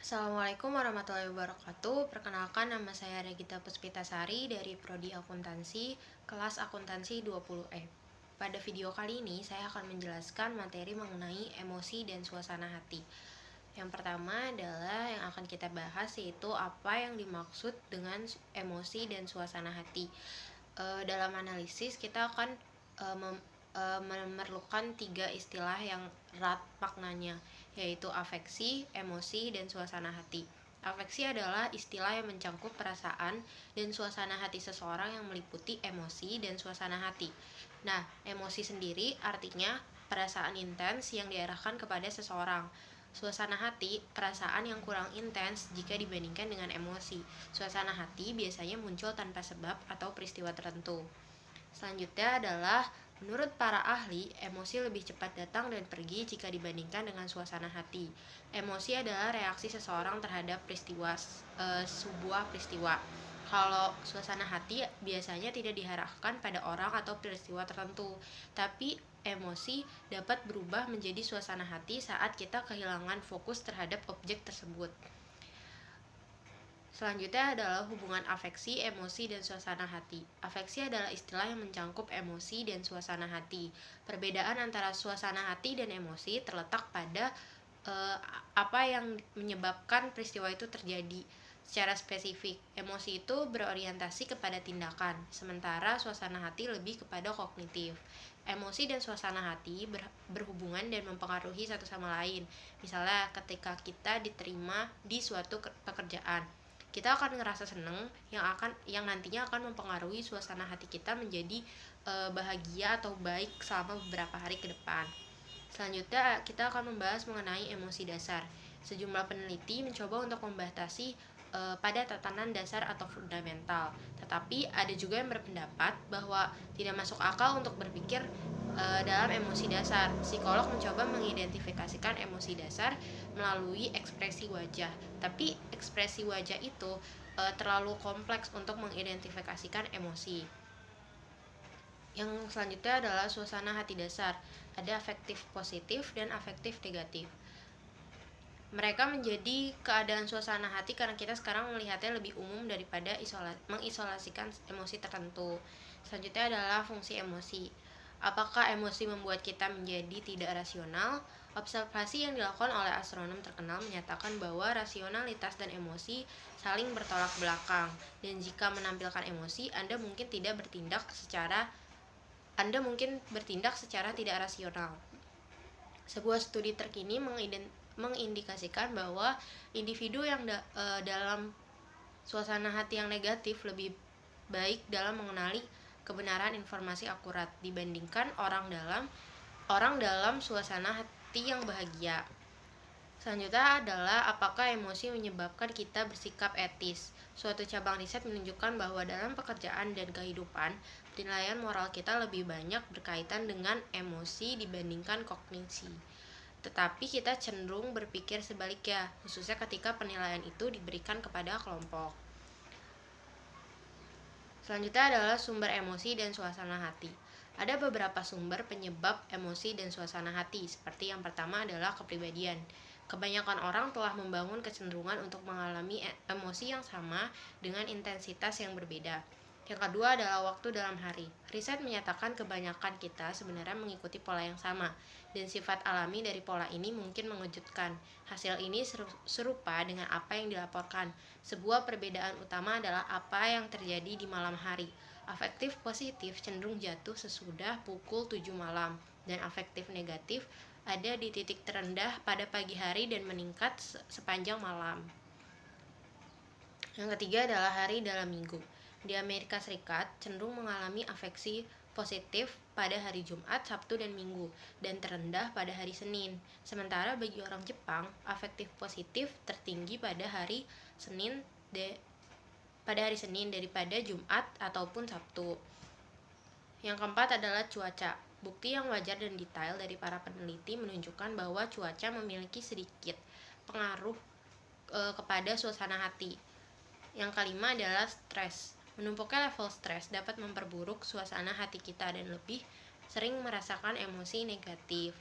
Assalamualaikum warahmatullahi wabarakatuh. Perkenalkan, nama saya Regita Puspitasari dari Prodi Akuntansi, kelas Akuntansi 20E. Pada video kali ini, saya akan menjelaskan materi mengenai emosi dan suasana hati. Yang pertama adalah yang akan kita bahas, yaitu apa yang dimaksud dengan emosi dan suasana hati. Dalam analisis, kita akan memerlukan 3 istilah yang erat maknanya, yaitu afeksi, emosi, dan suasana hati. Afeksi adalah istilah yang mencangkup perasaan dan suasana hati seseorang yang meliputi emosi dan suasana hati. Nah, emosi sendiri artinya perasaan intens yang diarahkan kepada seseorang. Suasana hati, perasaan yang kurang intens jika dibandingkan dengan emosi. Suasana hati biasanya muncul tanpa sebab atau peristiwa tertentu. Selanjutnya adalah, menurut para ahli, emosi lebih cepat datang dan pergi jika dibandingkan dengan suasana hati. Emosi adalah reaksi seseorang terhadap sebuah peristiwa. Kalau suasana hati biasanya tidak diarahkan pada orang atau peristiwa tertentu, tapi emosi dapat berubah menjadi suasana hati saat kita kehilangan fokus terhadap objek tersebut. Selanjutnya adalah hubungan afeksi, emosi, dan suasana hati. Afeksi adalah istilah yang mencangkup emosi dan suasana hati. Perbedaan antara suasana hati dan emosi terletak pada apa yang menyebabkan peristiwa itu terjadi. Secara spesifik, emosi itu berorientasi kepada tindakan, sementara suasana hati lebih kepada kognitif. Emosi dan suasana hati berhubungan dan mempengaruhi satu sama lain. Misalnya ketika kita diterima di suatu pekerjaan, kita akan ngerasa seneng yang nantinya akan mempengaruhi suasana hati kita menjadi bahagia atau baik selama beberapa hari ke depan. Selanjutnya kita akan membahas mengenai emosi dasar. Sejumlah peneliti mencoba untuk membatasi pada tatanan dasar atau fundamental, tetapi ada juga yang berpendapat bahwa tidak masuk akal untuk berpikir dalam emosi dasar. Psikolog mencoba mengidentifikasikan emosi dasar melalui ekspresi wajah, tapi ekspresi wajah itu terlalu kompleks untuk mengidentifikasikan emosi. Yang selanjutnya adalah suasana hati dasar. Ada afektif positif dan afektif negatif. Mereka menjadi keadaan suasana hati karena kita sekarang melihatnya lebih umum daripada mengisolasikan emosi tertentu. Selanjutnya adalah fungsi emosi. Apakah emosi membuat kita menjadi tidak rasional? Observasi yang dilakukan oleh astronom terkenal menyatakan bahwa rasionalitas dan emosi saling bertolak belakang, dan jika menampilkan emosi, Anda mungkin bertindak secara tidak rasional. Sebuah studi terkini mengindikasikan bahwa individu yang dalam suasana hati yang negatif lebih baik dalam mengenali kebenaran informasi akurat dibandingkan orang dalam suasana hati yang bahagia. Selanjutnya adalah apakah emosi menyebabkan kita bersikap etis. Suatu cabang riset menunjukkan bahwa dalam pekerjaan dan kehidupan, penilaian moral kita lebih banyak berkaitan dengan emosi dibandingkan kognisi. Tetapi kita cenderung berpikir sebaliknya, khususnya ketika penilaian itu diberikan kepada kelompok. Selanjutnya adalah sumber emosi dan suasana hati. Ada beberapa sumber penyebab emosi dan suasana hati, seperti yang pertama adalah kepribadian. Kebanyakan orang telah membangun kecenderungan untuk mengalami emosi yang sama dengan intensitas yang berbeda. Yang kedua adalah waktu dalam hari. Riset menyatakan kebanyakan kita sebenarnya mengikuti pola yang sama, dan sifat alami dari pola ini mungkin mengejutkan. Hasil ini serupa dengan apa yang dilaporkan. Sebuah perbedaan utama adalah apa yang terjadi di malam hari. Afektif positif cenderung jatuh sesudah pukul 7 malam, dan afektif negatif ada di titik terendah pada pagi hari dan meningkat sepanjang malam. Yang ketiga adalah hari dalam minggu. Di Amerika Serikat cenderung mengalami afeksi positif pada hari Jumat, Sabtu, dan Minggu, dan terendah pada hari Senin. Sementara bagi orang Jepang, afektif positif tertinggi pada hari Senin daripada Jumat ataupun Sabtu. Yang keempat adalah cuaca. Bukti yang wajar dan detail dari para peneliti menunjukkan bahwa cuaca memiliki sedikit pengaruh kepada suasana hati. Yang kelima adalah stres. Menumpuknya level stres dapat memperburuk suasana hati kita dan lebih sering merasakan emosi negatif.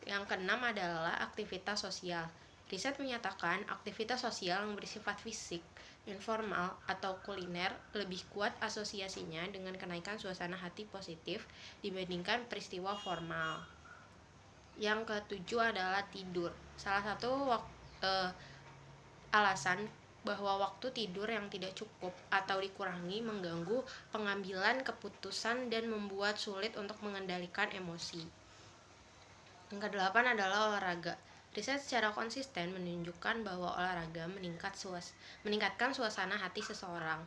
Yang keenam adalah aktivitas sosial. Riset menyatakan aktivitas sosial yang bersifat fisik, informal, atau kuliner lebih kuat asosiasinya dengan kenaikan suasana hati positif dibandingkan peristiwa formal. Yang ketujuh adalah tidur. Salah satu alasan bahwa waktu tidur yang tidak cukup atau dikurangi mengganggu pengambilan keputusan dan membuat sulit untuk mengendalikan emosi. Yang kedelapan adalah olahraga. Riset secara konsisten menunjukkan bahwa olahraga meningkatkan suasana hati seseorang.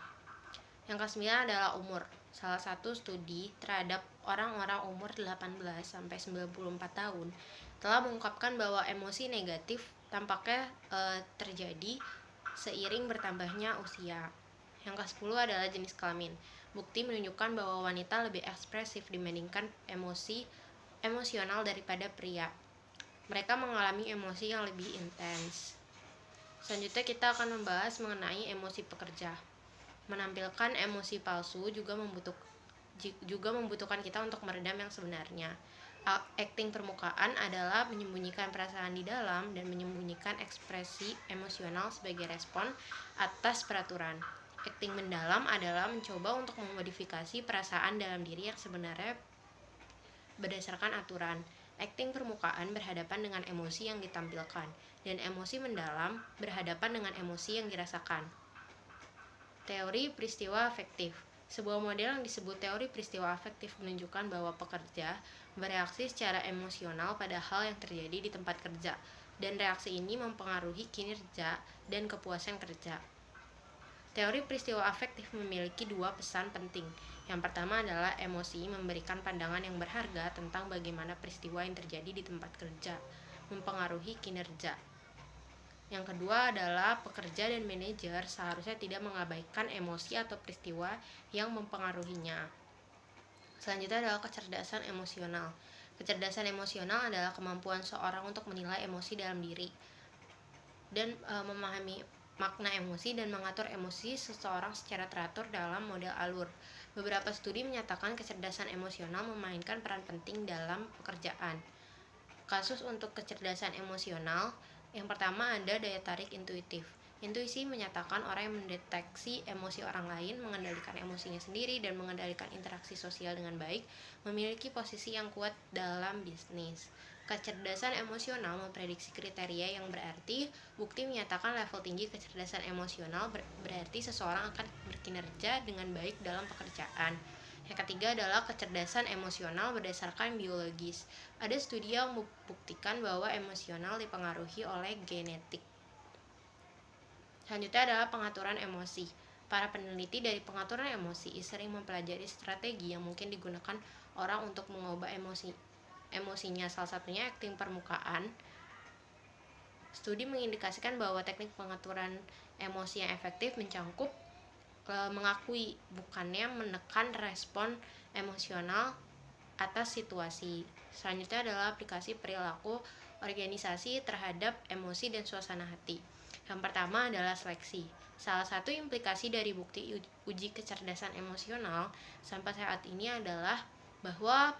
Yang kesembilan adalah umur. Salah satu studi terhadap orang-orang umur 18-94 tahun telah mengungkapkan bahwa emosi negatif tampaknya terjadi seiring bertambahnya usia. Yang ke-10 adalah jenis kelamin. Bukti menunjukkan bahwa wanita lebih ekspresif dibandingkan emosional daripada pria. Mereka mengalami emosi yang lebih intens. Selanjutnya kita akan membahas mengenai emosi pekerja. Menampilkan emosi palsu juga membutuhkan kita untuk meredam yang sebenarnya. Akting permukaan adalah menyembunyikan perasaan di dalam dan menyembunyikan ekspresi emosional sebagai respon atas peraturan. Akting mendalam adalah mencoba untuk memodifikasi perasaan dalam diri yang sebenarnya berdasarkan aturan. Akting permukaan berhadapan dengan emosi yang ditampilkan, dan emosi mendalam berhadapan dengan emosi yang dirasakan. Teori peristiwa afektif. Sebuah model yang disebut teori peristiwa afektif menunjukkan bahwa pekerja bereaksi secara emosional pada hal yang terjadi di tempat kerja, dan reaksi ini mempengaruhi kinerja dan kepuasan kerja. Teori peristiwa afektif memiliki dua pesan penting. Yang pertama adalah emosi memberikan pandangan yang berharga tentang bagaimana peristiwa yang terjadi di tempat kerja mempengaruhi kinerja. Yang kedua adalah pekerja dan manajer seharusnya tidak mengabaikan emosi atau peristiwa yang mempengaruhinya. Selanjutnya adalah kecerdasan emosional. Kecerdasan emosional adalah kemampuan seorang untuk menilai emosi dalam diri dan memahami makna emosi dan mengatur emosi seseorang secara teratur dalam model alur. Beberapa studi menyatakan kecerdasan emosional memainkan peran penting dalam pekerjaan. Kasus untuk kecerdasan emosional, yang pertama ada daya tarik intuitif. Intuisi menyatakan orang yang mendeteksi emosi orang lain, mengendalikan emosinya sendiri, dan mengendalikan interaksi sosial dengan baik, memiliki posisi yang kuat dalam bisnis. Kecerdasan emosional memprediksi kriteria yang berarti bukti menyatakan level tinggi kecerdasan emosional berarti seseorang akan berkinerja dengan baik dalam pekerjaan. Yang ketiga adalah kecerdasan emosional berdasarkan biologis. Ada studi yang membuktikan bahwa emosional dipengaruhi oleh genetik. Selanjutnya adalah pengaturan emosi. Para peneliti dari pengaturan emosi sering mempelajari strategi yang mungkin digunakan orang untuk mengubah emosinya. Salah satunya akting permukaan. Studi mengindikasikan bahwa teknik pengaturan emosi yang efektif mencangkup mengakui, bukannya menekan respon emosional atas situasi. Selanjutnya adalah aplikasi perilaku organisasi terhadap emosi dan suasana hati. Yang pertama adalah seleksi. Salah satu implikasi dari bukti uji kecerdasan emosional sampai saat ini adalah bahwa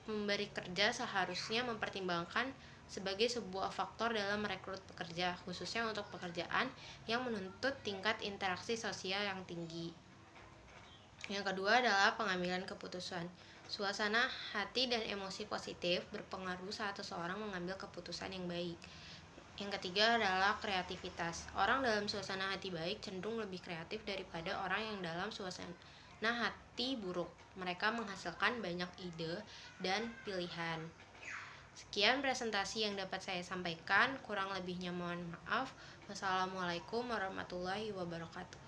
pemberi kerja seharusnya mempertimbangkan sebagai sebuah faktor dalam merekrut pekerja, khususnya untuk pekerjaan yang menuntut tingkat interaksi sosial yang tinggi. Yang kedua adalah pengambilan keputusan. Suasana hati dan emosi positif berpengaruh saat seseorang mengambil keputusan yang baik. Yang ketiga adalah kreativitas. Orang dalam suasana hati baik cenderung lebih kreatif daripada orang yang dalam suasana hati buruk. Mereka menghasilkan banyak ide dan pilihan. Sekian presentasi yang dapat saya sampaikan, kurang lebihnya mohon maaf. Wassalamualaikum warahmatullahi wabarakatuh.